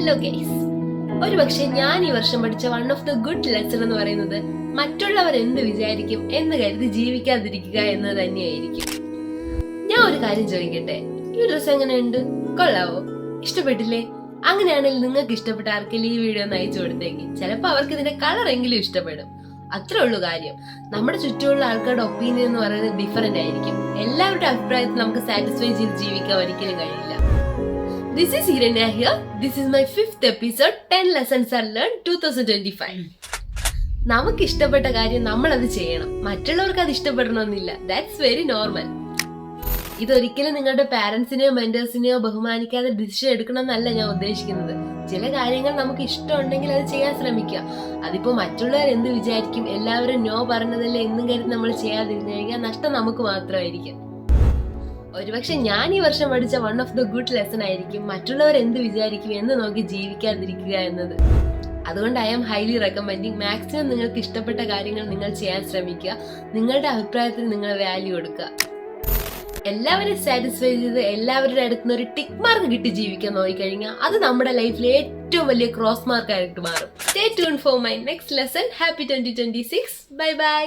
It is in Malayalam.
ഹലോ ഗൈസ്, ഒരുപക്ഷെ ഞാൻ ഈ വർഷം പഠിച്ച one of the good lesson എന്ന് പറയുന്നത് മറ്റുള്ളവർ എന്ത് വിചാരിക്കും എന്ന് കരുതി ജീവിക്കാതിരിക്കുക എന്ന് തന്നെയായിരിക്കും. ഞാൻ ഒരു കാര്യം ചോദിക്കട്ടെ, ഈ ഡ്രസ് എങ്ങനെയുണ്ട്? കൊള്ളാവോ? ഇഷ്ടപ്പെട്ടില്ലേ? അങ്ങനെയാണെങ്കിൽ നിങ്ങൾക്ക് ഇഷ്ടപ്പെട്ട ആർക്കെങ്കിലും ഈ വീഡിയോ ഒന്ന് അയച്ചു കൊടുത്തേക്ക്. ചിലപ്പോൾ അവർക്ക് ഇതിന്റെ കളർ എങ്കിലും ഇഷ്ടപ്പെടും. അത്രേ ഉള്ളൂ കാര്യം. നമ്മുടെ ചുറ്റുമുള്ള ആൾക്കാരുടെ ഒപ്പീനിയൻ എന്ന് പറയുന്നത് ഡിഫറെന്റ് ആയിരിക്കും. എല്ലാവരുടെ അഭിപ്രായത്തിൽ നമുക്ക് സാറ്റിസ്ഫൈ ചെയ്ത് ജീവിക്കാൻ ഒരിക്കലും കഴിയില്ല. This is Hiranya here. This is my 5th episode. 10 lessons are learned 2025. നമുക്ക് ഇഷ്ടപ്പെട്ട കാര്യം നമ്മൾ അത് ചെയ്യണം. മറ്റുള്ളവർക്ക് അത് ഇഷ്ടപ്പെടണമെന്നില്ല. That's very normal. ഇതൊരിക്കലും നിങ്ങളുടെ പാരന്റ്സിനെയോ മെന്റേഴ്സിനെയോ ബഹുമാനിക്കാതെ ഡിസിഷൻ എടുക്കണം എന്നല്ല ഞാൻ ഉദ്ദേശിക്കുന്നത്. ചില കാര്യങ്ങൾ നമുക്ക് ഇഷ്ടമുണ്ടെങ്കിൽ അത് ചെയ്യാൻ ശ്രമിക്കുക. അതിപ്പോ മറ്റുള്ളവർ എന്ത് വിചാരിക്കും, എല്ലാവരും നോ പറഞ്ഞതല്ലേ എന്നും കരുതി നമ്മൾ ചെയ്യാതിരുന്നു കഴിഞ്ഞാൽ നഷ്ടം നമുക്ക് മാത്രമായിരിക്കും. ഒരുപക്ഷെ ഞാൻ ഈ വർഷം പഠിച്ച one of the good lesson ആയിരിക്കും മറ്റുള്ളവർ എന്ത് വിചാരിക്കും എന്ന് നോക്കി ജീവിക്കാതിരിക്കുക എന്നത്. അതുകൊണ്ട് I am highly recommending, maximum നിങ്ങൾക്ക് ഇഷ്ടപ്പെട്ട കാര്യങ്ങൾ നിങ്ങൾ ചെയ്യാൻ ശ്രമിക്കുക. നിങ്ങളുടെ അഭിപ്രായത്തിൽ നിങ്ങൾ വാല്യൂ കൊടുക്കുക. എല്ലാവരും സാറ്റിസ്ഫൈ ചെയ്ത് എല്ലാവരുടെ അടുത്തുനിന്ന് ഒരു ടിക്ക് മാർക്ക് കിട്ടി ജീവിക്കാൻ നോക്കിക്കഴിഞ്ഞാൽ അത് നമ്മുടെ ലൈഫിലെ ഏറ്റവും വലിയ ക്രോസ് മാർക്ക് ആയിട്ട് മാറും. Stay tune for my next lesson. Happy 2026. Bye bye.